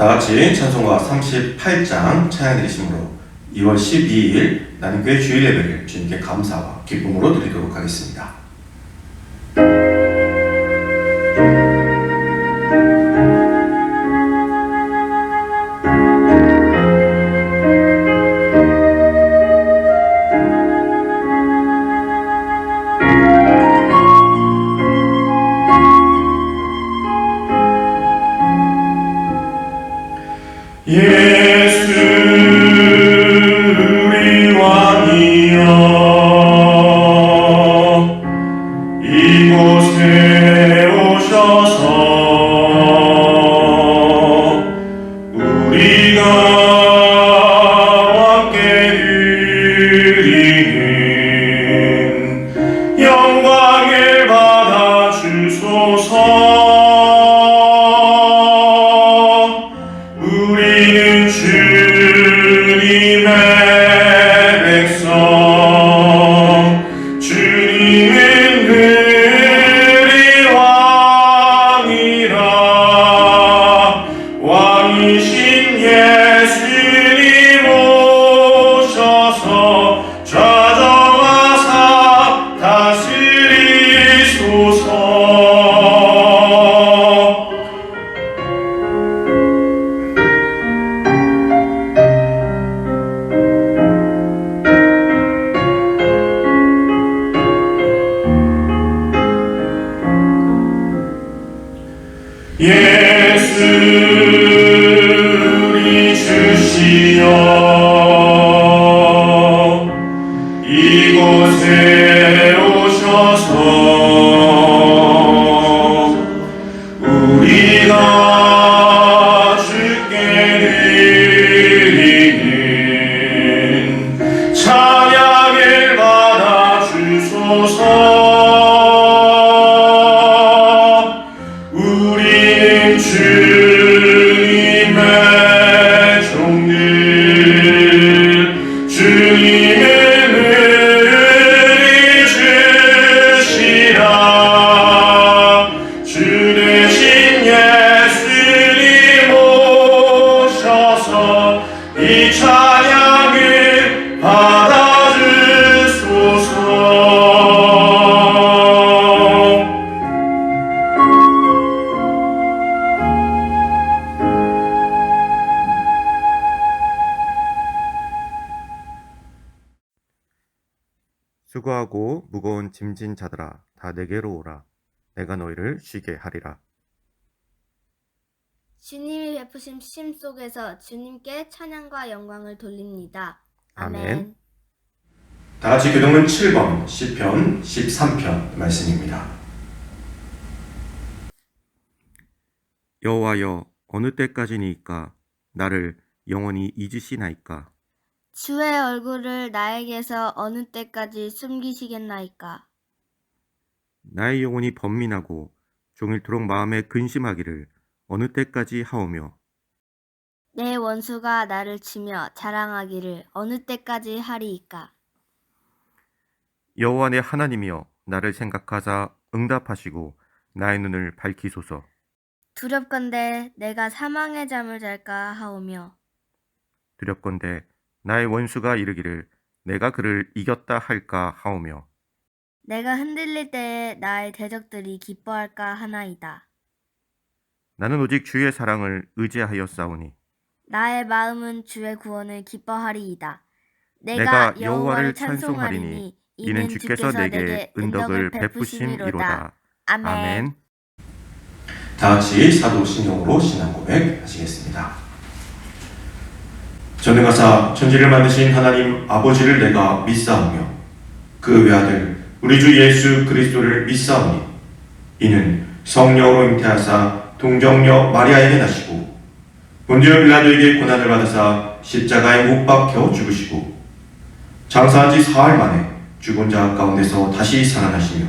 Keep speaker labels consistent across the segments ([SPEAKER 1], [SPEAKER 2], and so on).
[SPEAKER 1] 다 같이 찬송가 38장 찬양 드리심으로 2월 12일 나눔교회 주일 예배를 주님께 감사와 기쁨으로 드리도록 하겠습니다.
[SPEAKER 2] 예수 우리 왕이여 이곳에 오셔서 우리가 함께 드리는 영광을 받아 주소서. 우리는 주님의 백성, 주님은 우리 왕이라. 왕이신 예수님 오셔서 좌정하사 다스리소서. 예수 우리 주시여 이곳에 오셔서 우리가 주께 드리는 찬양을 받아 주소서. 우리는 주님의 종들, 주님은 우리 주시라. 주 대신 예수님 오셔서 이 찬양을 받아주소서.
[SPEAKER 3] 수고하고 무거운 짐진 자들아 다 내게로 오라. 내가 너희를 쉬게 하리라.
[SPEAKER 4] 주님이 베푸신 쉼 속에서 주님께 찬양과 영광을 돌립니다.
[SPEAKER 3] 아멘.
[SPEAKER 1] 다 같이 교동문 7번 시편 13편 말씀입니다.
[SPEAKER 3] 여호와여 어느 때까지니까 나를 영원히 잊으시나이까.
[SPEAKER 4] 주의 얼굴을 나에게서 어느 때까지 숨기시겠나이까.
[SPEAKER 3] 나의 영혼이 번민하고 종일토록 마음에 근심하기를 어느 때까지 하오며.
[SPEAKER 4] 내 원수가 나를 치며 자랑하기를 어느 때까지 하리이까.
[SPEAKER 3] 여호와 내 하나님이여 나를 생각하사 응답하시고 나의 눈을 밝히소서.
[SPEAKER 4] 두렵건대 내가 사망의 잠을 잘까 하오며.
[SPEAKER 3] 두렵건대 나의 원수가 이르기를 내가 그를 이겼다 할까 하오며.
[SPEAKER 4] 내가 흔들릴 때에 나의 대적들이 기뻐할까 하나이다.
[SPEAKER 3] 나는 오직 주의 사랑을 의지하였사오니
[SPEAKER 4] 나의 마음은 주의 구원을 기뻐하리이다.
[SPEAKER 3] 내가 여호와를 찬송하리니 이는 주께서 내게 은덕을 베푸심이로다. 아멘.
[SPEAKER 1] 다 같이 사도신경으로 신앙 고백 하시겠습니다. 전능하사 천지를 만드신 하나님 아버지를 내가 믿사오며 그 외아들 우리 주 예수 그리스도를 믿사오니 이는 성령으로 잉태하사 동정녀 마리아에게 나시고 본디오 빌라도에게 고난을 받으사 십자가에 못 박혀 죽으시고 장사한 지 사흘 만에 죽은 자 가운데서 다시 살아나시며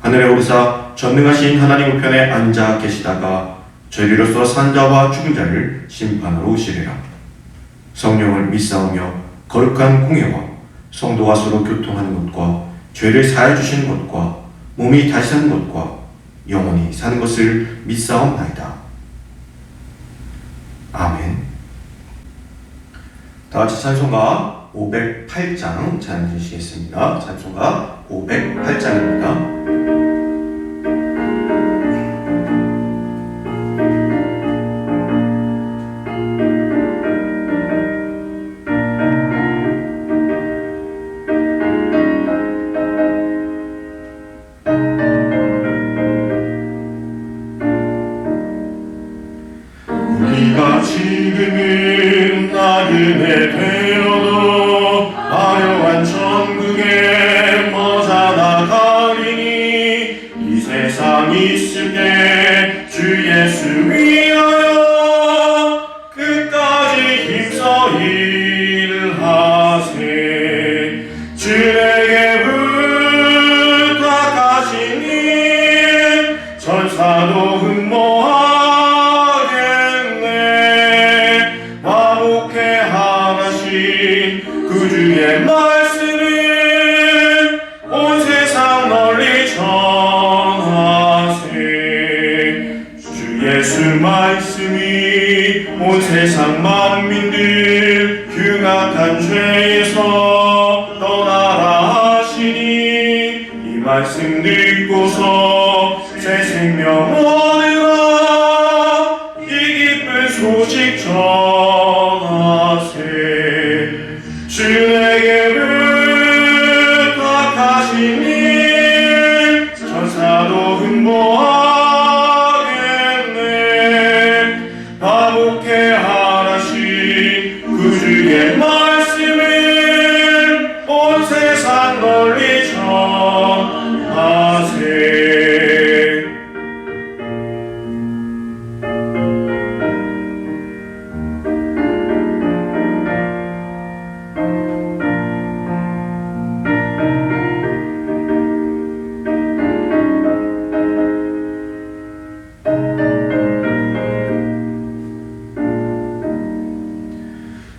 [SPEAKER 1] 하늘에 오르사 전능하신 하나님 우편에 앉아 계시다가 죄리로서 산 자와 죽은 자를 심판하러 오시리라. 성령을 믿사오며 거룩한 공예와 성도가 서로 교통하는 것과 죄를 사해 주시는 것과 몸이 다시 사는 것과 영원히 사는 것을 믿사옵나이다. 다 같이 찬송가 508장 찬양 주시겠습니다. 찬송가 508장입니다.
[SPEAKER 2] 우리가 지금은 나그네 되어도 화려한 천국에 머자나 가리니 이 세상 있을 때 주 예수 위하여 끝까지 힘써 일하세. 주에게 부탁하시니 천사도 흠모하겠네. 화목해 하나신 그 주의 말씀을 온 세상 널리 전하세. 주 예수 말씀이 온 세상 만민들 흉악한 죄에서 떠나라 하시니 이 말씀 듣고서 새 생명 얻으라 이 기쁜 소식 전하세. 주에게 부탁하시니 천사도 흠모하겠네. 화목해 하나신 그 주의 말씀을 온 세상 널리 전하세.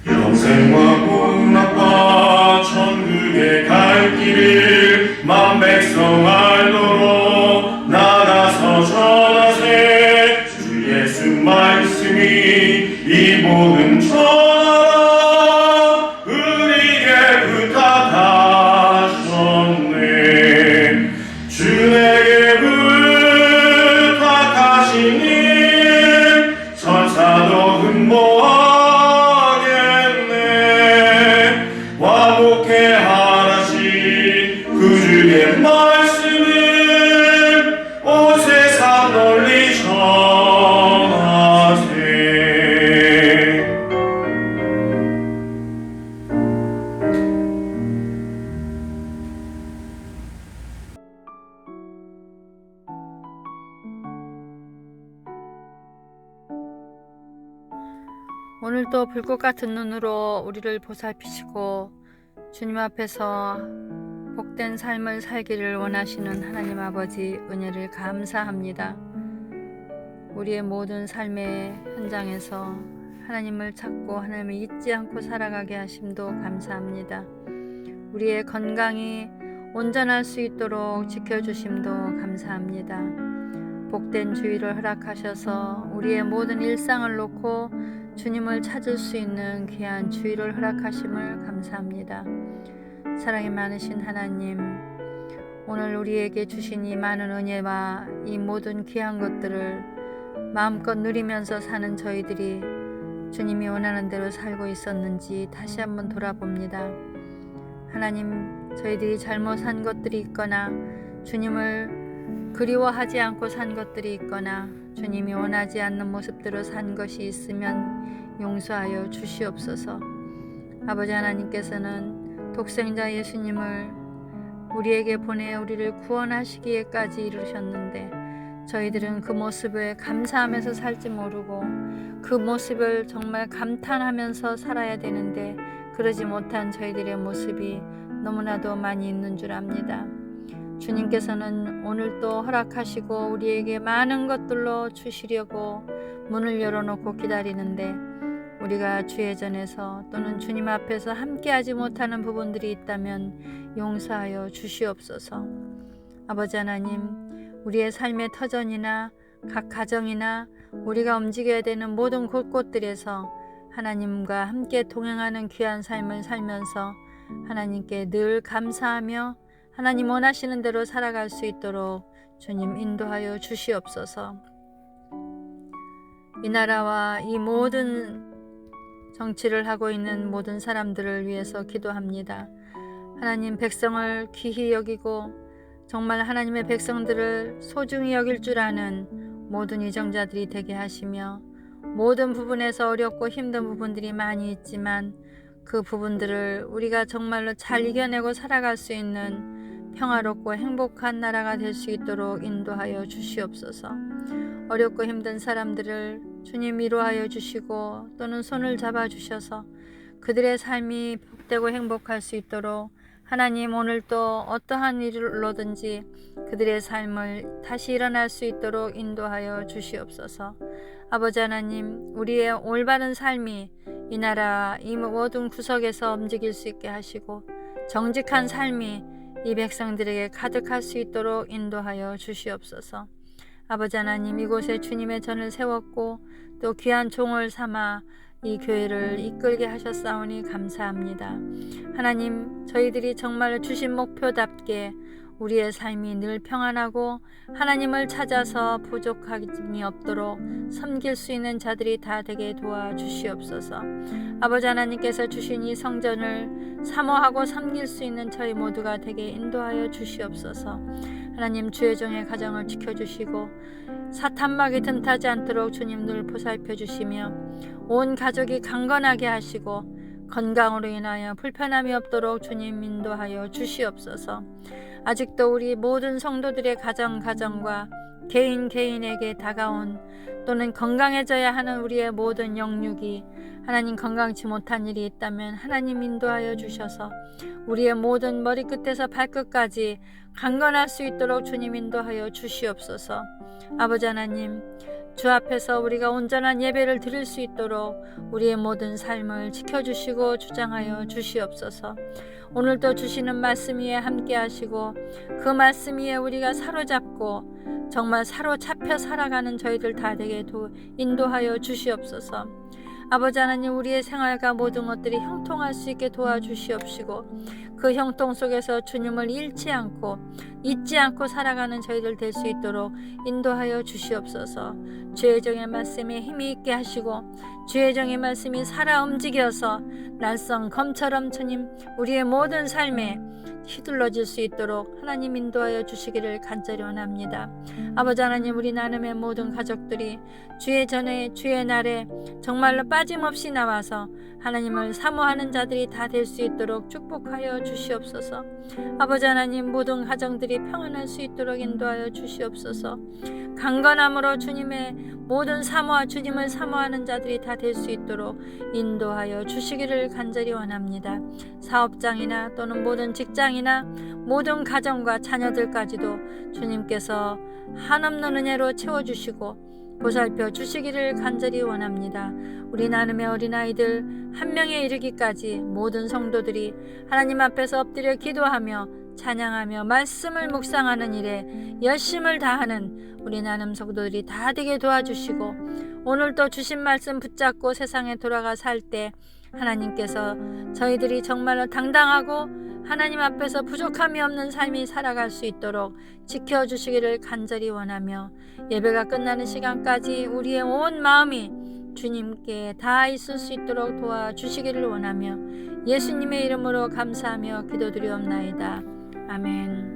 [SPEAKER 2] 영생과 복락과 천국에 갈 길을 만 백성 알도록 나가서 전하세. 주 예수 말씀이 이 복음 전하라 우리에게 부탁하셨네. 주에게 부탁하시니 천사도 흠모하겠네. 화목해 하나신 그 주의 말씀을 온 세상 널리 전하세.
[SPEAKER 5] 오늘도 불꽃 같은 눈으로 우리를 보살피시고 주님 앞에서 복된 삶을 살기를 원하시는 하나님 아버지 은혜를 감사합니다. 우리의 모든 삶의 현장에서 하나님을 찾고 하나님을 잊지 않고 살아가게 하심도 감사합니다. 우리의 건강이 온전할 수 있도록 지켜주심도 감사합니다. 복된 주의를 허락하셔서 우리의 모든 일상을 놓고 주님을 찾을 수 있는 귀한 주의를 허락하심을 감사합니다. 사랑이 많으신 하나님, 오늘 우리에게 주신 이 많은 은혜와 이 모든 귀한 것들을 마음껏 누리면서 사는 저희들이 주님이 원하는 대로 살고 있었는지 다시 한번 돌아봅니다. 하나님, 저희들이 잘못 산 것들이 있거나 주님을 그리워하지 않고 산 것들이 있거나 주님이 원하지 않는 모습대로 산 것이 있으면 용서하여 주시옵소서. 아버지 하나님께서는 독생자 예수님을 우리에게 보내 우리를 구원하시기에까지 이르셨는데 저희들은 그 모습에 감사하면서 살지 모르고 그 모습을 정말 감탄하면서 살아야 되는데 그러지 못한 저희들의 모습이 너무나도 많이 있는 줄 압니다. 주님께서는 오늘도 허락하시고 우리에게 많은 것들로 주시려고 문을 열어놓고 기다리는데 우리가 주의 전에서 또는 주님 앞에서 함께하지 못하는 부분들이 있다면 용서하여 주시옵소서. 아버지 하나님, 우리의 삶의 터전이나 각 가정이나 우리가 움직여야 되는 모든 곳곳들에서 하나님과 함께 동행하는 귀한 삶을 살면서 하나님께 늘 감사하며 하나님 원하시는 대로 살아갈 수 있도록 주님 인도하여 주시옵소서. 이 나라와 이 모든 정치를 하고 있는 모든 사람들을 위해서 기도합니다. 하나님 백성을 귀히 여기고 정말 하나님의 백성들을 소중히 여길 줄 아는 모든 이정자들이 되게 하시며, 모든 부분에서 어렵고 힘든 부분들이 많이 있지만 그 부분들을 우리가 정말로 잘 이겨내고 살아갈 수 있는 평화롭고 행복한 나라가 될 수 있도록 인도하여 주시옵소서. 어렵고 힘든 사람들을 주님 위로하여 주시고 또는 손을 잡아 주셔서 그들의 삶이 복되고 행복할 수 있도록 하나님 오늘 또 어떠한 일로든지 그들의 삶을 다시 일어날 수 있도록 인도하여 주시옵소서. 아버지 하나님, 우리의 올바른 삶이 이 나라 이 모든 구석에서 움직일 수 있게 하시고 정직한 삶이 이 백성들에게 가득할 수 있도록 인도하여 주시옵소서. 아버지 하나님, 이곳에 주님의 전을 세웠고 또 귀한 종을 삼아 이 교회를 이끌게 하셨사오니 감사합니다. 하나님, 저희들이 정말 주신 목표답게 우리의 삶이 늘 평안하고 하나님을 찾아서 부족함이 없도록 섬길 수 있는 자들이 다 되게 도와주시옵소서. 아버지 하나님께서 주신 이 성전을 사모하고 섬길 수 있는 저희 모두가 되게 인도하여 주시옵소서. 하나님, 주의 종의 가정을 지켜주시고 사탄막이 틈타지 않도록 주님 늘 보살펴 주시며 온 가족이 강건하게 하시고 건강으로 인하여 불편함이 없도록 주님 인도하여 주시옵소서. 아직도 우리 모든 성도들의 가정과 개인에게 다가온 또는 건강해져야 하는 우리의 모든 영육이 하나님 건강치 못한 일이 있다면 하나님 인도하여 주셔서 우리의 모든 머리끝에서 발끝까지 강건할 수 있도록 주님 인도하여 주시옵소서. 아버지 하나님, 주 앞에서 우리가 온전한 예배를 드릴 수 있도록 우리의 모든 삶을 지켜주시고 주장하여 주시옵소서. 오늘도 주시는 말씀 위에 함께 하시고 그 말씀 위에 우리가 사로잡고 정말 사로잡혀 살아가는 저희들 다 되게 인도하여 주시옵소서. 아버지 하나님, 우리의 생활과 모든 것들이 형통할 수 있게 도와주시옵시고 그 형통 속에서 주님을 잊지 않고 살아가는 저희들 될 수 있도록 인도하여 주시옵소서. 주의 종의 말씀에 힘이 있게 하시고 주의 종의 말씀이 살아 움직여서 날성 검처럼 주님 우리의 모든 삶에 휘둘러질 수 있도록 하나님 인도하여 주시기를 간절히 원합니다. 아버지 하나님, 우리 나눔의 모든 가족들이 주의 전에 주의 날에 정말로 빠짐없이 나와서 하나님을 사모하는 자들이 다 될 수 있도록 축복하여 주시옵소서. 아버지 하나님, 모든 가정들이 평안할 수 있도록 인도하여 주시옵소서. 강건함으로 주님의 모든 주님을 사모하는 자들이 다 될 수 있도록 인도하여 주시기를 간절히 원합니다. 사업장이나 또는 모든 직장이나 모든 가정과 자녀들까지도 주님께서 한없는 은혜로 채워주시고 보살펴 주시기를 간절히 원합니다. 우리 나눔의 어린아이들 한 명에 이르기까지 모든 성도들이 하나님 앞에서 엎드려 기도하며 찬양하며 말씀을 묵상하는 일에 열심을 다하는 우리 나눔 성도들이 다 되게 도와주시고 오늘도 주신 말씀 붙잡고 세상에 돌아가 살 때 하나님께서 저희들이 정말로 당당하고 하나님 앞에서 부족함이 없는 삶이 살아갈 수 있도록 지켜주시기를 간절히 원하며 예배가 끝나는 시간까지 우리의 온 마음이 주님께 다 있을 수 있도록 도와주시기를 원하며 예수님의 이름으로 감사하며 기도드리옵나이다. 아멘.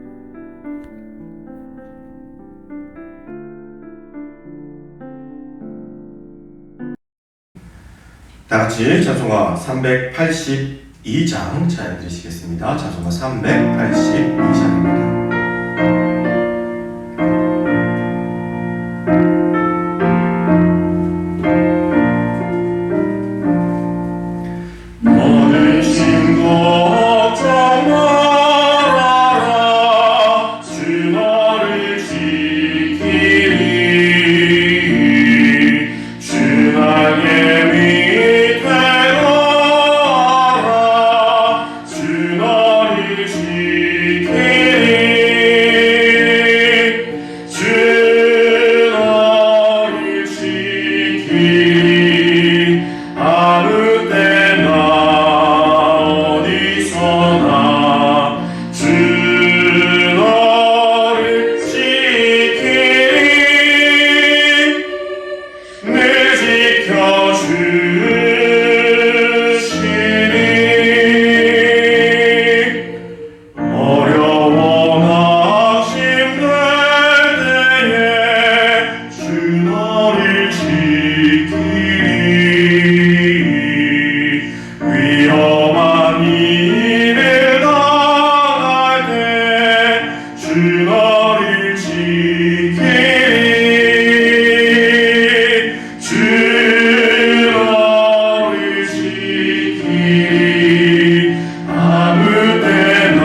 [SPEAKER 1] 다같이 찬송가 382장 찬양 드리시겠습니다. 찬송가 382장입니다.
[SPEAKER 2] 너는 친구 걱정 말아라 주 너를 지키리 주 날개 밑에 가라 주 너를 지키리 험한 일을 당할 때 주 너를 지키리 주 너를 지키리 아무 때나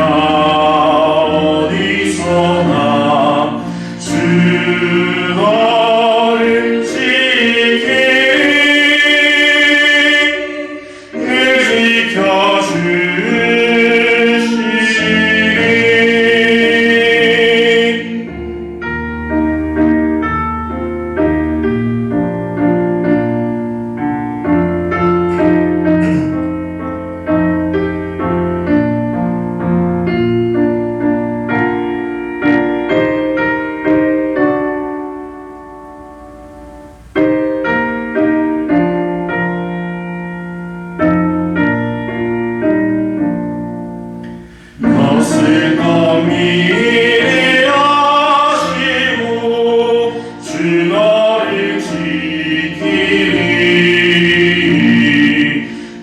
[SPEAKER 2] 어디서나 주 너를 지키리 지켜주시리 것을 너미리 하시고 주 너를 지키리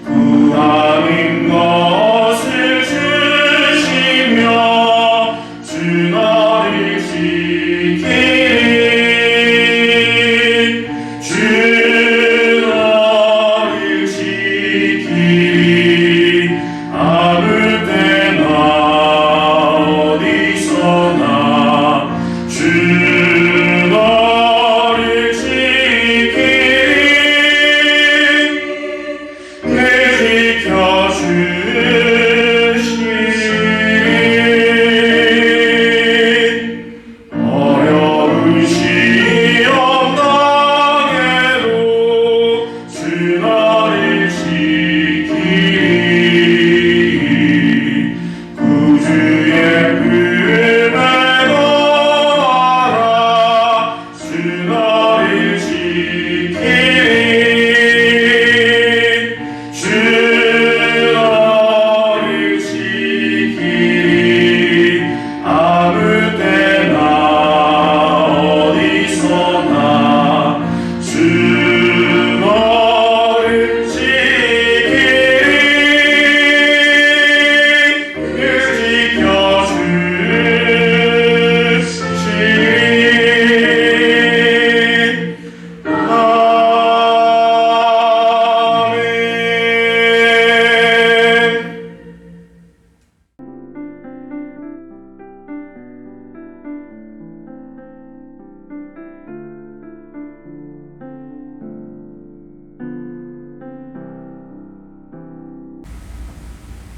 [SPEAKER 2] 구하는 것을 주시며 주 너를 지키리 주 너를 지키리 아무 때나 어디서나 주 너를 지키리 지켜주시리 어려운 시험 당해도 주 너를 지키리 구주의 품에 넣어라 주 너를 지키리 주 너를 지키리 아무 때나 어디서나 주 너를 지키리 아멘.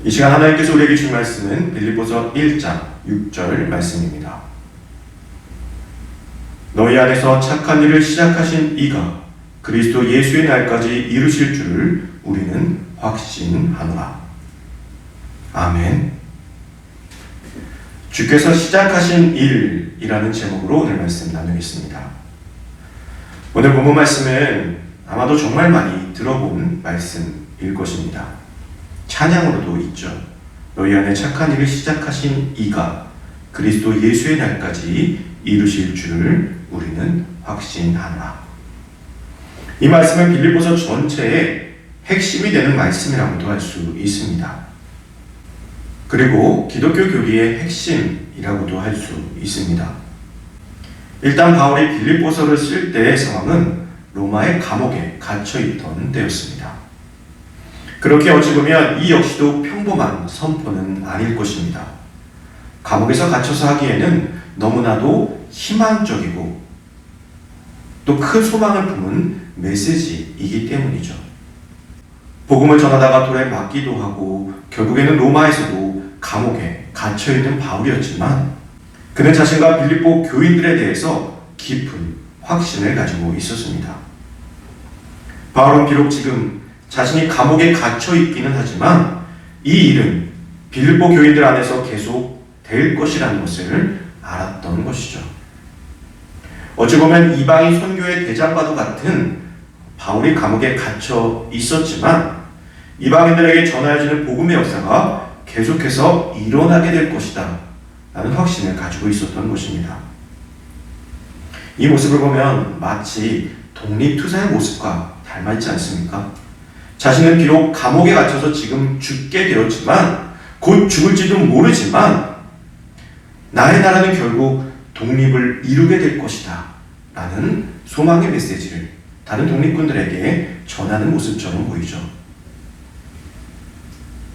[SPEAKER 1] 이 시간 하나님께서 우리에게 주신 말씀은 빌립보서 1장 6절 말씀입니다. 너희 안에서 착한 일을 시작하신 이가 그리스도 예수의 날까지 이루실 줄을 우리는 확신하노라. 아멘. 주께서 시작하신 일이라는 제목으로 오늘 말씀 나누겠습니다. 오늘 본문 말씀은 아마도 정말 많이 들어본 말씀일 것입니다. 찬양으로도 있죠. 너희 안에 착한 일을 시작하신 이가 그리스도 예수의 날까지 이루실 줄을 우리는 확신하노라. 이 말씀은 빌립보서 전체의 핵심이 되는 말씀이라고도 할 수 있습니다. 그리고 기독교 교리의 핵심이라고도 할 수 있습니다. 일단 바울이 빌립보서를 쓸 때의 상황은 로마의 감옥에 갇혀있던 때였습니다. 그렇게 어찌 보면 이 역시도 평범한 선포는 아닐 것입니다. 감옥에서 갇혀서 하기에는 너무나도 희망적이고 또 큰 소망을 품은 메시지이기 때문이죠. 복음을 전하다가 돌에 맞기도 하고 결국에는 로마에서도 감옥에 갇혀있는 바울이었지만 그는 자신과 빌립보 교인들에 대해서 깊은 확신을 가지고 있었습니다. 바울은 비록 지금 자신이 감옥에 갇혀 있기는 하지만 이 일은 빌립보 교인들 안에서 계속 될 것이라는 것을 알았던 것이죠. 어찌 보면 이방인 선교의 대장과도 같은 바울이 감옥에 갇혀 있었지만 이방인들에게 전하여지는 복음의 역사가 계속해서 일어나게 될 것이다 라는 확신을 가지고 있었던 것입니다. 이 모습을 보면 마치 독립투사의 모습과 닮아 있지 않습니까? 자신은 비록 감옥에 갇혀서 지금 죽게 되었지만, 곧 죽을지도 모르지만, 나의 나라는 결국 독립을 이루게 될 것이다 라는 소망의 메시지를 다른 독립군들에게 전하는 모습처럼 보이죠.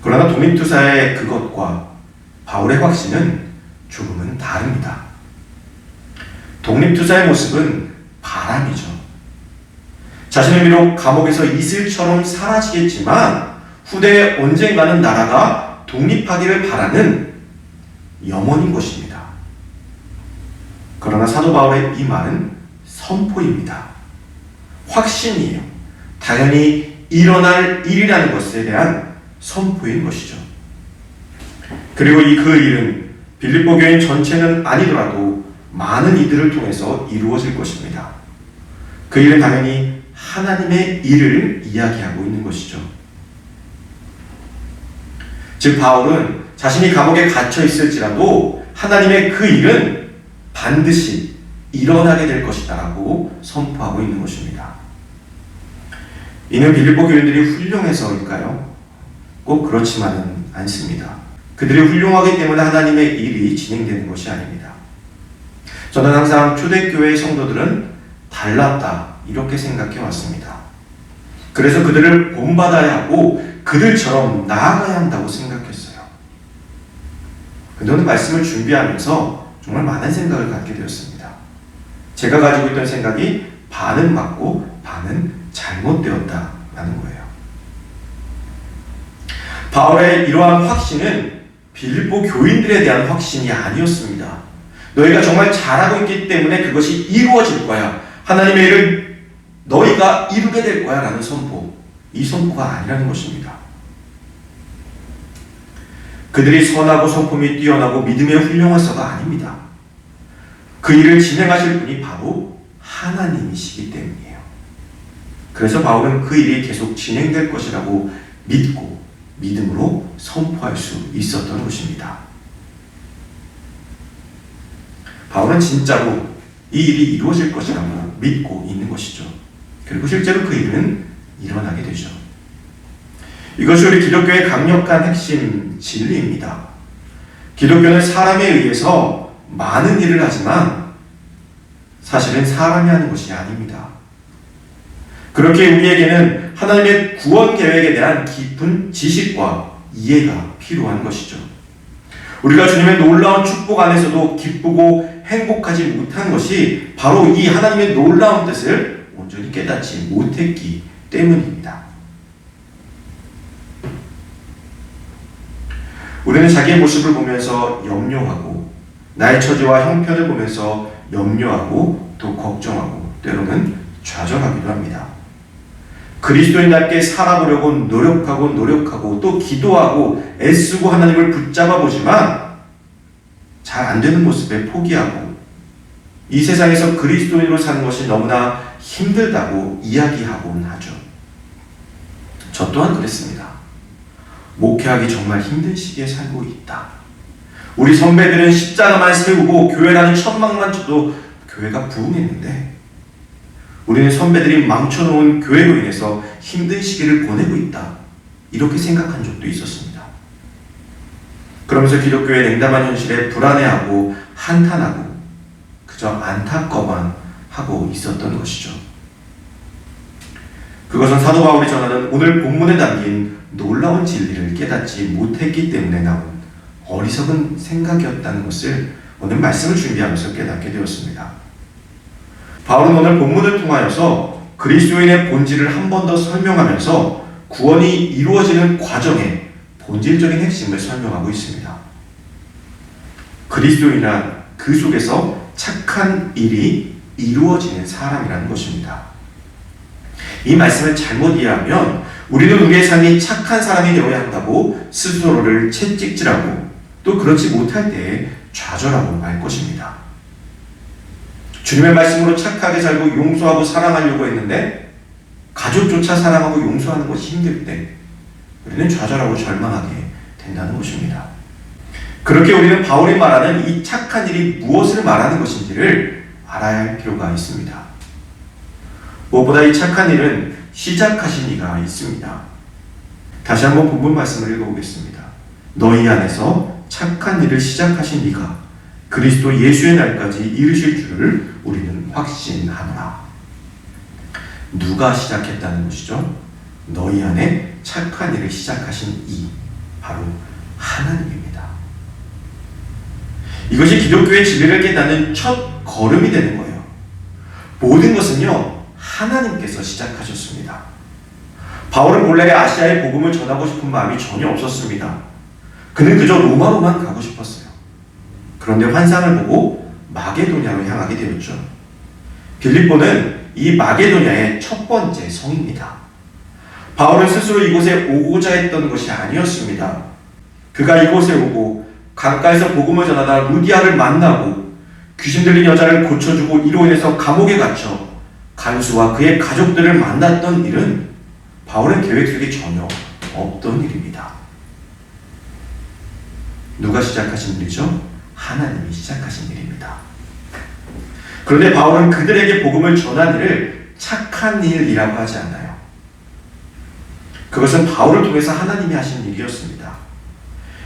[SPEAKER 1] 그러나 독립투사의 그것과 바울의 확신은 조금은 다릅니다. 독립투사의 모습은 바람이죠. 자신은 비록 감옥에서 이슬처럼 사라지겠지만 후대에 언젠가는 나라가 독립하기를 바라는 염원인 것입니다. 그러나 사도 바울의 이 말은 선포입니다. 확신이에요. 당연히 일어날 일이라는 것에 대한 선포인 것이죠. 그리고 그 일은 빌립보 교인 전체는 아니더라도 많은 이들을 통해서 이루어질 것입니다. 그 일은 당연히 하나님의 일을 이야기하고 있는 것이죠. 즉 바울은 자신이 감옥에 갇혀 있을지라도 하나님의 그 일은 반드시 일어나게 될 것이다 라고 선포하고 있는 것입니다. 이는 빌립보 교인들이 훌륭해서일까요? 꼭 그렇지만은 않습니다. 그들이 훌륭하기 때문에 하나님의 일이 진행되는 것이 아닙니다. 저는 항상 초대교회의 성도들은 달랐다 이렇게 생각해 왔습니다. 그래서 그들을 본받아야 하고 그들처럼 나아가야 한다고 생각했어요. 근데 오늘 말씀을 준비하면서 정말 많은 생각을 갖게 되었습니다. 제가 가지고 있던 생각이 반은 맞고 반은 잘못되었다라는 거예요. 바울의 이러한 확신은 빌립보 교인들에 대한 확신이 아니었습니다. 너희가 정말 잘하고 있기 때문에 그것이 이루어질 거야. 하나님의 일을 너희가 이루게 될 거야 라는 선포. 이 선포가 아니라는 것입니다. 그들이 선하고 성품이 뛰어나고 믿음에 훌륭해서가 아닙니다. 그 일을 진행하실 분이 바로 하나님이시기 때문이에요. 그래서 바울은 그 일이 계속 진행될 것이라고 믿고 믿음으로 선포할 수 있었던 것입니다. 바울은 진짜로 이 일이 이루어질 것이라고 믿고 있는 것이죠. 그리고 실제로 그 일은 일어나게 되죠. 이것이 우리 기독교의 강력한 핵심 진리입니다. 기독교는 사람에 의해서 많은 일을 하지만 사실은 사람이 하는 것이 아닙니다. 그렇게 우리에게는 하나님의 구원 계획에 대한 깊은 지식과 이해가 필요한 것이죠. 우리가 주님의 놀라운 축복 안에서도 기쁘고 행복하지 못한 것이 바로 이 하나님의 놀라운 뜻을 온전히 깨닫지 못했기 때문입니다. 우리는 자기의 모습을 보면서 염려하고 나의 처지와 형편을 보면서 염려하고 또 걱정하고 때로는 좌절하기도 합니다. 그리스도인답게 살아보려고 노력하고 또 기도하고 애쓰고 하나님을 붙잡아 보지만 잘 안 되는 모습에 포기하고 이 세상에서 그리스도인으로 사는 것이 너무나 힘들다고 이야기하곤 하죠. 저 또한 그랬습니다. 목회하기 정말 힘든 시기에 살고 있다. 우리 선배들은 십자가만 세우고 교회라는 천막만 쳐도 교회가 부흥했는데 우리는 선배들이 망쳐놓은 교회로 인해서 힘든 시기를 보내고 있다. 이렇게 생각한 적도 있었습니다. 그러면서 기독교의 냉담한 현실에 불안해하고 한탄하고 그저 안타까워만 하고 있었던 것이죠. 그것은 사도 바울이 전하는 오늘 본문에 담긴 놀라운 진리를 깨닫지 못했기 때문에 나온 어리석은 생각이었다는 것을 오늘 말씀을 준비하면서 깨닫게 되었습니다. 바울은 오늘 본문을 통하여서 그리스도인의 본질을 한 번 더 설명하면서 구원이 이루어지는 과정의 본질적인 핵심을 설명하고 있습니다. 그리스도인이란 그 속에서 착한 일이 이루어지는 사람이라는 것입니다. 이 말씀을 잘못 이해하면 우리는 우리의 삶이 착한 사람이 되어야 한다고 스스로를 채찍질하고 또 그렇지 못할 때에 좌절하고 말 것입니다. 주님의 말씀으로 착하게 살고 용서하고 사랑하려고 했는데 가족조차 사랑하고 용서하는 것이 힘들 때 우리는 좌절하고 절망하게 된다는 것입니다. 그렇게 우리는 바울이 말하는 이 착한 일이 무엇을 말하는 것인지를 알아야 할 필요가 있습니다. 무엇보다 이 착한 일은 시작하신 이가 있습니다. 다시 한번 본문 말씀을 읽어보겠습니다. 너희 안에서 착한 일을 시작하신 이가 그리스도 예수의 날까지 이르실 줄을 우리는 확신하노라. 누가 시작했다는 것이죠? 너희 안에 착한 일을 시작하신 이, 바로 하나님입니다. 이것이 기독교의 진리를 깨닫는 첫 걸음이 되는 거예요. 모든 것은요, 하나님께서 시작하셨습니다. 바울은 본래 아시아의 복음을 전하고 싶은 마음이 전혀 없었습니다. 그는 그저 로마로만 가고 싶었어요. 그런데 환상을 보고 마게도냐로 향하게 되었죠. 빌립보는 이 마게도냐의 첫 번째 성입니다. 바울은 스스로 이곳에 오고자 했던 것이 아니었습니다. 그가 이곳에 오고 강가에서 복음을 전하다 루디아를 만나고 귀신 들린 여자를 고쳐주고 이로 인해서 감옥에 갇혀 간수와 그의 가족들을 만났던 일은 바울의 계획 속에 전혀 없던 일입니다. 누가 시작하신 일이죠? 하나님이 시작하신 일입니다. 그런데 바울은 그들에게 복음을 전한 일을 착한 일이라고 하지 않아요. 그것은 바울을 통해서 하나님이 하신 일이었습니다.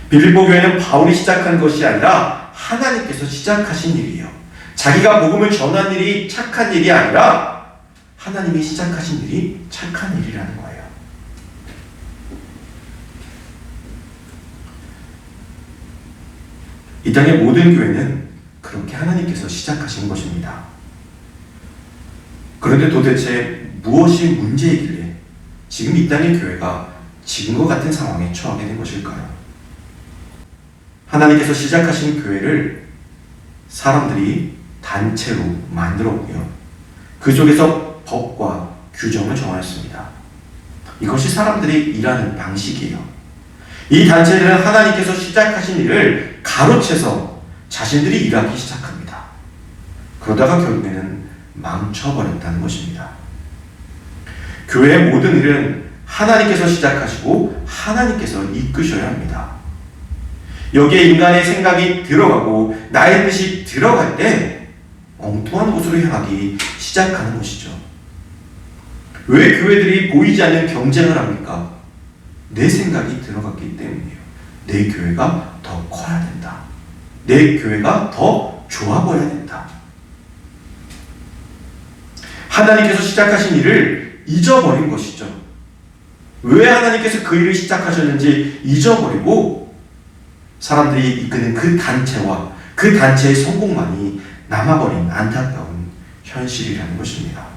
[SPEAKER 1] 빌립보 교회는 바울이 시작한 것이 아니라 하나님께서 시작하신 일이에요. 자기가 복음을 전한 일이 착한 일이 아니라 하나님이 시작하신 일이 착한 일이라는 거예요. 이 땅의 모든 교회는 그렇게 하나님께서 시작하신 것입니다. 그런데 도대체 무엇이 문제이길래 지금 이 땅의 교회가 지금과 같은 상황에 처하게 된 것일까요? 하나님께서 시작하신 교회를 사람들이 단체로 만들었고요. 그 속에서 법과 규정을 정하였습니다. 이것이 사람들이 일하는 방식이에요. 이 단체들은 하나님께서 시작하신 일을 가로채서 자신들이 일하기 시작합니다. 그러다가 결국에는 망쳐버렸다는 것입니다. 교회의 모든 일은 하나님께서 시작하시고 하나님께서 이끄셔야 합니다. 여기에 인간의 생각이 들어가고 나의 뜻이 들어갈 때 엉뚱한 곳으로 향하기 시작하는 것이죠. 왜 교회들이 보이지 않는 경쟁을 합니까? 내 생각이 들어갔기 때문이에요. 내 교회가 더 커야 된다. 내 교회가 더 좋아 보여야 된다. 하나님께서 시작하신 일을 잊어버린 것이죠. 왜 하나님께서 그 일을 시작하셨는지 잊어버리고 사람들이 이끄는 그 단체와 그 단체의 성공만이 남아버린 안타까운 현실이라는 것입니다.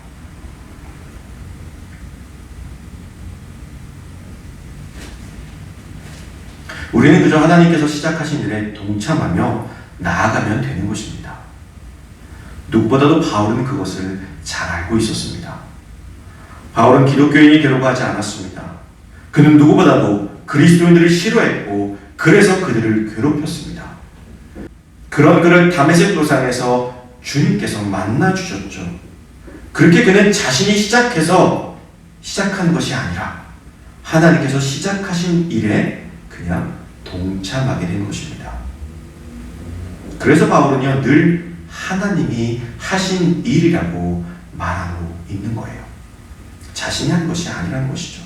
[SPEAKER 1] 우리는 그저 하나님께서 시작하신 일에 동참하며 나아가면 되는 것입니다. 누구보다도 바울은 그것을 잘 알고 있었습니다. 바울은 기독교인이 되려고 하지 않았습니다. 그는 누구보다도 그리스도인들을 싫어했고 그래서 그들을 괴롭혔습니다. 그런 그를 다메섹 도상에서 주님께서 만나주셨죠. 그렇게 그는 자신이 시작한 것이 아니라 하나님께서 시작하신 일에 그냥 동참하게 된 것입니다. 그래서 바울은요, 늘 하나님이 하신 일이라고 말하고 있는 거예요. 자신이 한 것이 아니라는 것이죠.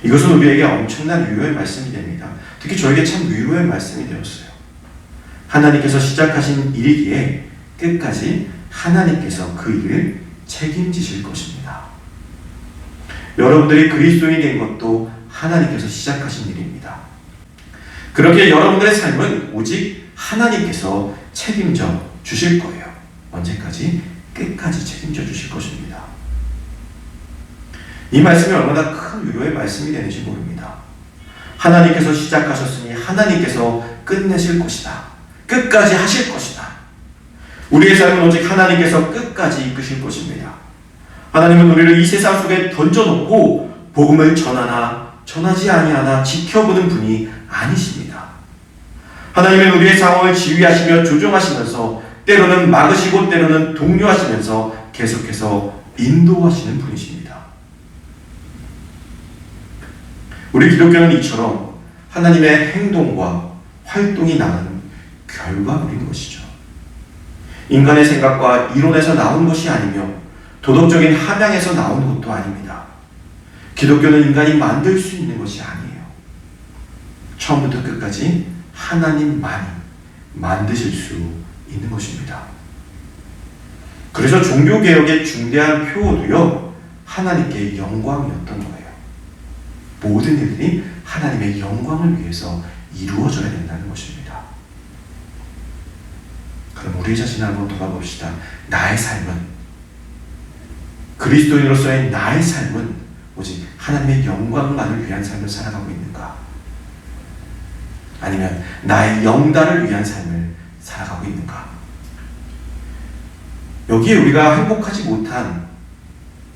[SPEAKER 1] 이것은 우리에게 엄청난 위로의 말씀이 됩니다. 특히 저에게 참 위로의 말씀이 되었어요. 하나님께서 시작하신 일이기에 끝까지 하나님께서 그 일을 책임지실 것입니다. 여러분들이 그리스도인이 된 것도 하나님께서 시작하신 일입니다. 그렇게 여러분들의 삶은 오직 하나님께서 책임져 주실 거예요. 언제까지? 끝까지 책임져 주실 것입니다. 이 말씀이 얼마나 큰 위로의 말씀이 되는지 모릅니다. 하나님께서 시작하셨으니 하나님께서 끝내실 것이다. 끝까지 하실 것이다. 우리의 삶은 오직 하나님께서 끝까지 이끄실 것입니다. 하나님은 우리를 이 세상 속에 던져놓고 복음을 전하나 전하지 아니하나 지켜보는 분이 아니십니다. 하나님은 우리의 상황을 지휘하시며 조종하시면서 때로는 막으시고 때로는 독려하시면서 계속해서 인도하시는 분이십니다. 우리 기독교는 이처럼 하나님의 행동과 활동이 나는 결과물인 것이죠. 인간의 생각과 이론에서 나온 것이 아니며 도덕적인 함양에서 나온 것도 아닙니다. 기독교는 인간이 만들 수 있는 것이 아니에요. 처음부터 끝까지 하나님만이 만드실 수 있는 것입니다. 그래서 종교개혁의 중대한 표어도요, 하나님께 영광이었던 거예요. 모든 일들이 하나님의 영광을 위해서 이루어져야 된다는 것입니다. 그럼 우리 자신을 한번 돌아봅시다. 나의 삶은, 그리스도인으로서의 나의 삶은 오직 하나님의 영광만을 위한 삶을 살아가고 있는가? 아니면 나의 영달을 위한 삶을 살아가고 있는가? 여기에 우리가 행복하지 못한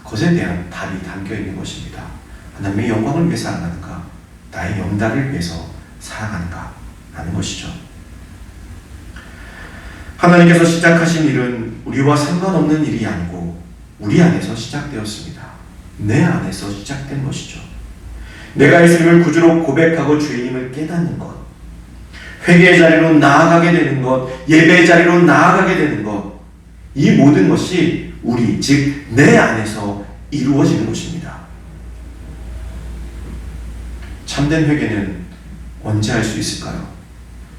[SPEAKER 1] 것에 대한 답이 담겨 있는 것입니다. 하나님의 영광을 위해 살아가는가? 나의 영달을 위해서 살아가는가? 하는 것이죠. 하나님께서 시작하신 일은 우리와 상관없는 일이 아니고 우리 안에서 시작되었습니다. 내 안에서 시작된 것이죠. 내가 예수님을 구주로 고백하고 주님을 깨닫는 것, 회개의 자리로 나아가게 되는 것, 예배의 자리로 나아가게 되는 것, 이 모든 것이 우리, 즉 내 안에서 이루어지는 것입니다. 참된 회개는 언제 할 수 있을까요?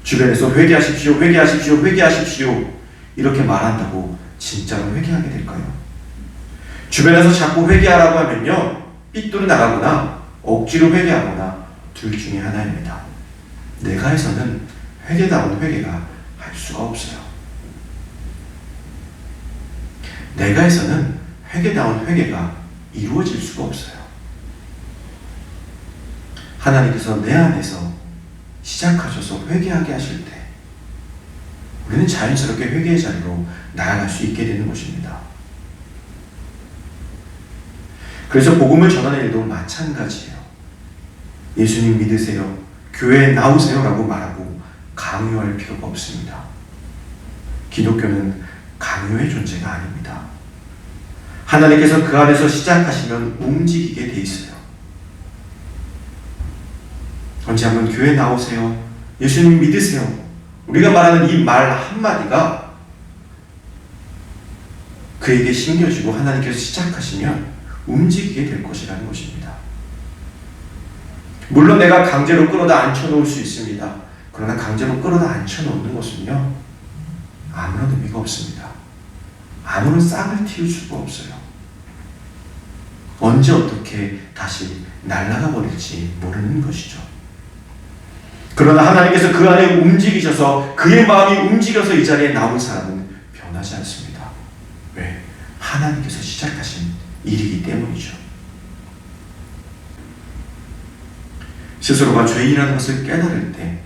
[SPEAKER 1] 주변에서 회개하십시오, 회개하십시오, 회개하십시오 이렇게 말한다고 진짜로 회개하게 될까요? 주변에서 자꾸 회개하라고 하면요, 삐뚤어 나가거나 억지로 회개하거나 둘 중에 하나입니다. 내가 해서는 회개다운 회개가 할 수가 없어요. 내가 해서는 회개다운 회개가 이루어질 수가 없어요. 하나님께서 내 안에서 시작하셔서 회개하게 하실 때 우리는 자연스럽게 회개의 자리로 나아갈 수 있게 되는 것입니다. 그래서 복음을 전하는 일도 마찬가지예요. 예수님 믿으세요, 교회에 나오세요 라고 말하고 강요할 필요가 없습니다. 기독교는 강요의 존재가 아닙니다. 하나님께서 그 안에서 시작하시면 움직이게 돼 있어요. 언제 한번 교회에 나오세요, 예수님 믿으세요, 우리가 말하는 이 말 한마디가 그에게 심겨지고 하나님께서 시작하시면 움직이게 될 것이라는 것입니다. 물론 내가 강제로 끌어다 앉혀놓을 수 있습니다. 그러나 강제로 끌어다 앉혀놓는 것은요, 아무런 의미가 없습니다. 아무런 싹을 틔울 수가 없어요. 언제 어떻게 다시 날아가 버릴지 모르는 것이죠. 그러나 하나님께서 그 안에 움직이셔서 그의 마음이 움직여서 이 자리에 나온 사람은 변하지 않습니다. 왜? 하나님께서 시작하신 일이기 때문이죠. 스스로가 죄인이라는 것을 깨달을 때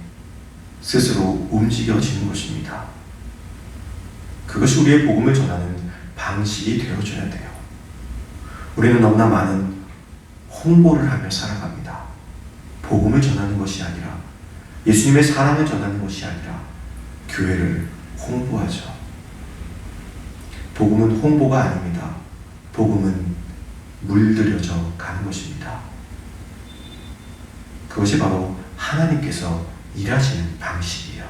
[SPEAKER 1] 스스로 움직여지는 것입니다. 그것이 우리의 복음을 전하는 방식이 되어줘야 돼요. 우리는 너무나 많은 홍보를 하며 살아갑니다. 복음을 전하는 것이 아니라, 예수님의 사랑을 전하는 것이 아니라 교회를 홍보하죠. 복음은 홍보가 아닙니다. 복음은 물들여져 가는 것입니다. 그것이 바로 하나님께서 일하시는 방식이에요.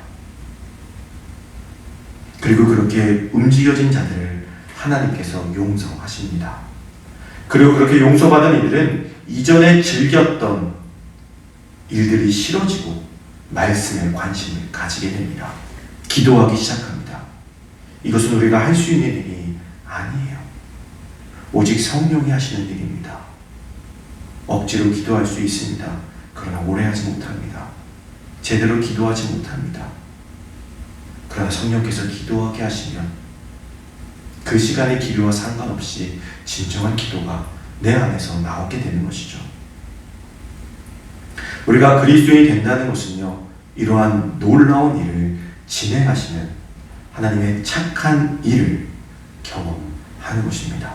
[SPEAKER 1] 그리고 그렇게 움직여진 자들을 하나님께서 용서하십니다. 그리고 그렇게 용서받은 이들은 이전에 즐겼던 일들이 싫어지고 말씀에 관심을 가지게 됩니다. 기도하기 시작합니다. 이것은 우리가 할 수 있는 일이 아니에요. 오직 성령이 하시는 일입니다. 억지로 기도할 수 있습니다. 그러나 오래 하지 못합니다. 제대로 기도하지 못합니다. 그러나 성령께서 기도하게 하시면 그 시간의 기류와 상관없이 진정한 기도가 내 안에서 나오게 되는 것이죠. 우리가 그리스도인이 된다는 것은요, 이러한 놀라운 일을 진행하시는 하나님의 착한 일을 경험하는 것입니다.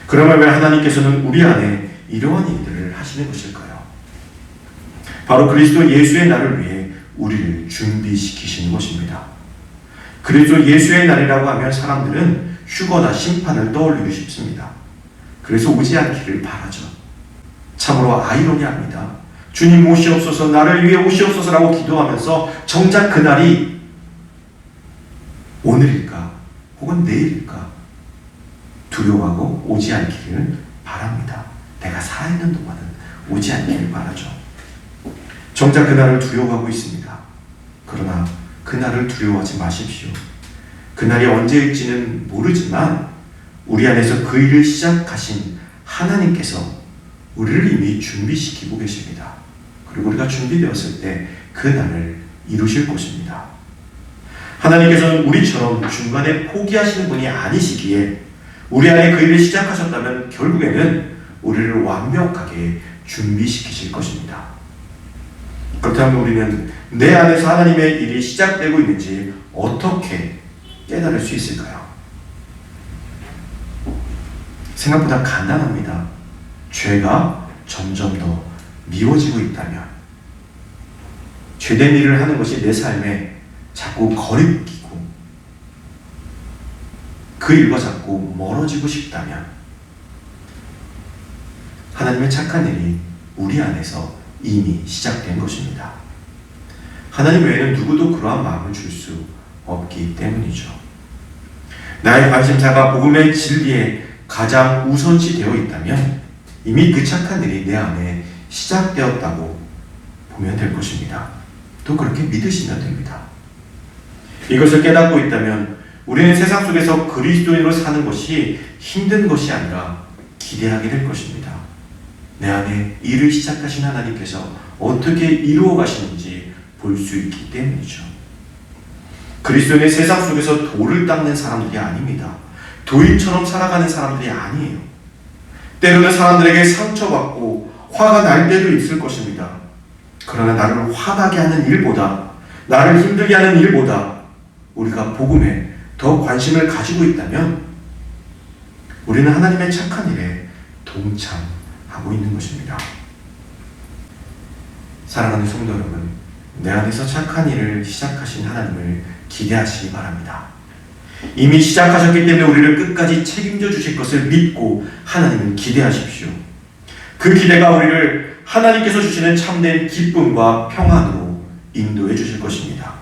[SPEAKER 1] 그러면 왜 하나님께서는 우리 안에 이러한 일들을 하시는 것일까요? 바로 그리스도 예수의 날을 위해 우리를 준비시키시는 것입니다. 그리스도 예수의 날이라고 하면 사람들은 휴거나 심판을 떠올리고 싶습니다. 그래서 오지 않기를 바라죠. 참으로 아이러니합니다. 주님 오시옵소서, 나를 위해 오시옵소서라고 기도하면서 정작 그날이 오늘일까 혹은 내일일까 두려워하고 오지 않기를 바랍니다. 내가 살아있는 동안은 오지 않기를 바라죠. 정작 그날을 두려워하고 있습니다. 그러나 그날을 두려워하지 마십시오. 그날이 언제일지는 모르지만 우리 안에서 그 일을 시작하신 하나님께서 우리를 이미 준비시키고 계십니다. 그리고 우리가 준비되었을 때 그 날을 이루실 것입니다. 하나님께서는 우리처럼 중간에 포기하시는 분이 아니시기에 우리 안에 그 일을 시작하셨다면 결국에는 우리를 완벽하게 준비시키실 것입니다. 그렇다면 우리는 내 안에서 하나님의 일이 시작되고 있는지 어떻게 깨달을 수 있을까요? 생각보다 간단합니다. 죄가 점점 더 미워지고 있다면, 죄된 일을 하는 것이 내 삶에 자꾸 거리끼고 그 일과 자꾸 멀어지고 싶다면 하나님의 착한 일이 우리 안에서 이미 시작된 것입니다. 하나님 외에는 누구도 그러한 마음을 줄 수 없기 때문이죠. 나의 관심사가 복음의 진리에 가장 우선시 되어 있다면 이미 그 착한 일이 내 안에 시작되었다고 보면 될 것입니다. 또 그렇게 믿으시면 됩니다. 이것을 깨닫고 있다면 우리는 세상 속에서 그리스도인으로 사는 것이 힘든 것이 아니라 기대하게 될 것입니다. 내 안에 일을 시작하신 하나님께서 어떻게 이루어 가시는지 볼 수 있기 때문이죠. 그리스도인의 세상 속에서 돌을 닦는 사람들이 아닙니다. 도인처럼 살아가는 사람들이 아니에요. 때로는 사람들에게 상처받고 화가 날 때도 있을 것입니다. 그러나 나를 화나게 하는 일보다, 나를 힘들게 하는 일보다 우리가 복음에 더 관심을 가지고 있다면 우리는 하나님의 착한 일에 동참하고 있는 것입니다. 사랑하는 성도 여러분, 내 안에서 착한 일을 시작하신 하나님을 기대하시기 바랍니다. 이미 시작하셨기 때문에 우리를 끝까지 책임져 주실 것을 믿고 하나님을 기대하십시오. 그 기대가 우리를 하나님께서 주시는 참된 기쁨과 평안으로 인도해 주실 것입니다.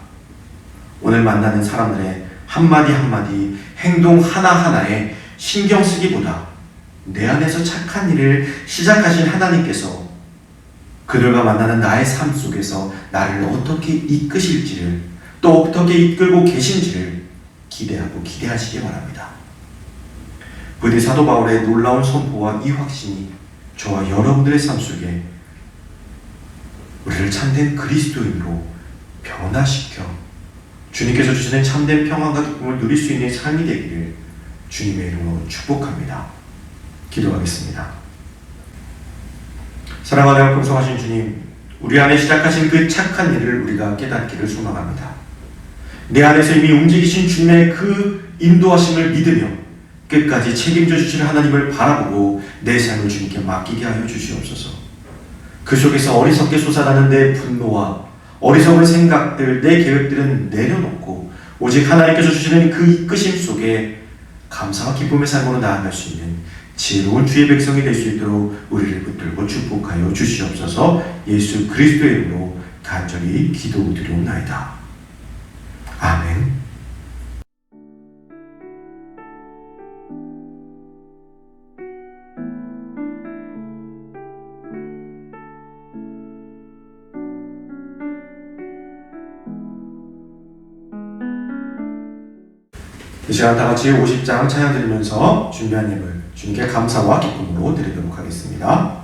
[SPEAKER 1] 오늘 만나는 사람들의 한마디 한마디, 행동 하나하나에 신경 쓰기보다 내 안에서 착한 일을 시작하신 하나님께서 그들과 만나는 나의 삶 속에서 나를 어떻게 이끄실지를, 또 어떻게 이끌고 계신지를 기대하고 기대하시기 바랍니다. 부디 사도 바울의 놀라운 선포와 이 확신이 저와 여러분들의 삶 속에 우리를 참된 그리스도인으로 변화시켜 주님께서 주시는 참된 평안과 기쁨을 누릴 수 있는 삶이 되기를 주님의 이름으로 축복합니다. 기도하겠습니다. 사랑하며 풍성하신 주님, 우리 안에 시작하신 그 착한 일을 우리가 깨닫기를 소망합니다. 내 안에서 이미 움직이신 주님의 그 인도하심을 믿으며 끝까지 책임져 주실 하나님을 바라보고 내 삶을 주님께 맡기게 하여 주시옵소서. 그 속에서 어리석게 솟아나는 내 분노와 어리석은 생각들, 내 계획들은 내려놓고 오직 하나님께서 주시는 그 이끄심 속에 감사와 기쁨의 삶으로 나아갈 수 있는 지혜로운 주의 백성이 될 수 있도록 우리를 붙들고 축복하여 주시옵소서. 예수 그리스도의 이름으로 간절히 기도드리옵나이다. 아멘. 이 시간 다 같이 50장 찬양 드리면서 준비한 예물 주님께 감사와 기쁨으로 드리도록 하겠습니다.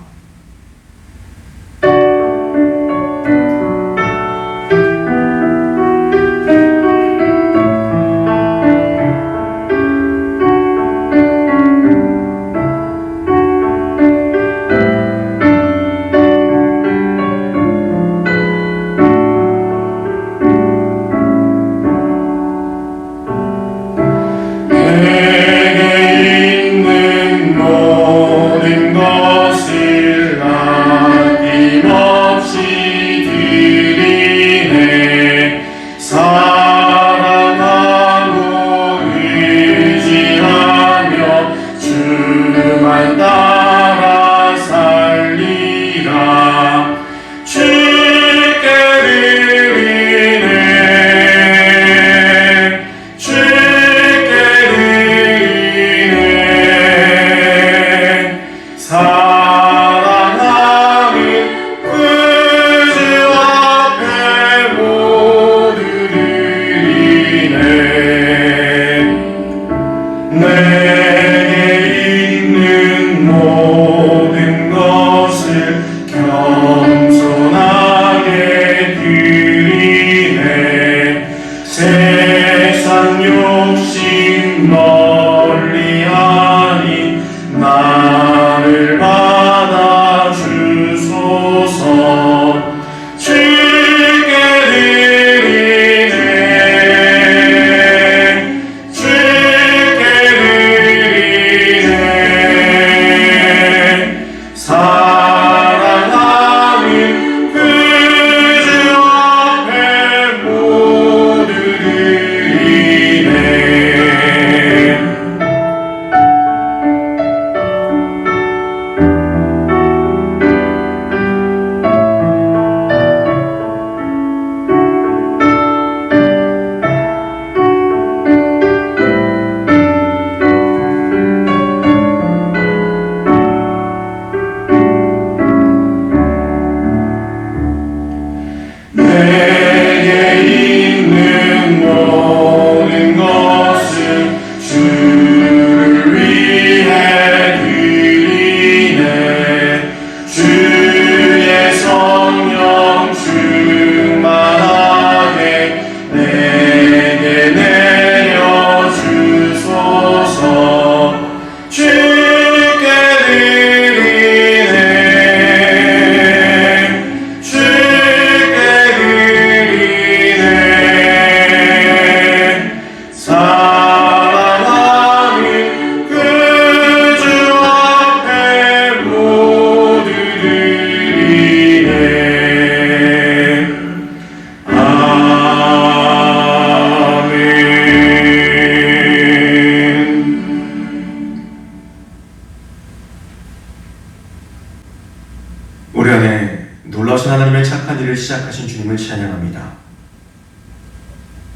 [SPEAKER 1] 놀라우신 하나님의 착한 일을 시작하신 주님을 찬양합니다.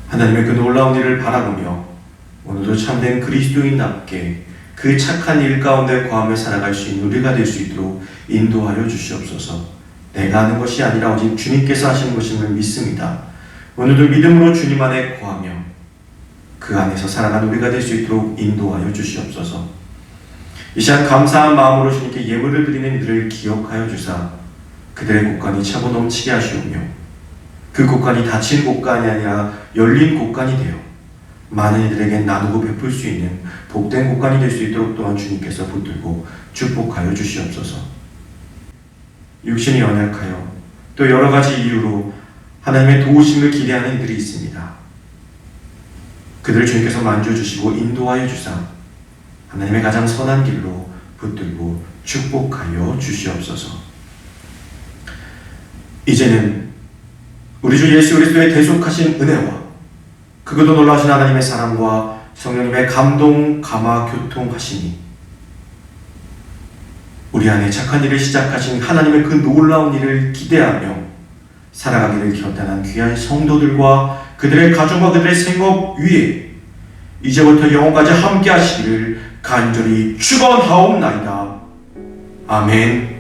[SPEAKER 1] 하나님의 그 놀라운 일을 바라보며 오늘도 참된 그리스도인답게 그 착한 일 가운데 거하며 살아갈 수 있는 우리가 될 수 있도록 인도하여 주시옵소서. 내가 하는 것이 아니라 오직 주님께서 하시는 것임을 믿습니다. 오늘도 믿음으로 주님 안에 거하며 그 안에서 살아가는 우리가 될 수 있도록 인도하여 주시옵소서. 이 시간 감사한 마음으로 주님께 예물을 드리는 이들을 기억하여 주사 그들의 곳간이 차고 넘치게 하시오며 그 곳간이 닫힌 곳간이 아니라 열린 곳간이 되어 많은 이들에게 나누고 베풀 수 있는 복된 곳간이 될 수 있도록 또한 주님께서 붙들고 축복하여 주시옵소서. 육신이 연약하여 또 여러 가지 이유로 하나님의 도우심을 기대하는 이들이 있습니다. 그들을 주님께서 만져주시고 인도하여 주사 하나님의 가장 선한 길로 붙들고 축복하여 주시옵소서. 이제는 우리 주 예수 그리스도의 대속하신 은혜와 그것도 놀라우신 하나님의 사랑과 성령님의 감동, 감화, 교통하시니 우리 안에 착한 일을 시작하신 하나님의 그 놀라운 일을 기대하며 살아가기를 결단한 귀한 성도들과 그들의 가정과 그들의 생업 위에 이제부터 영원까지 함께 하시기를 간절히 축원하옵나이다. 아멘.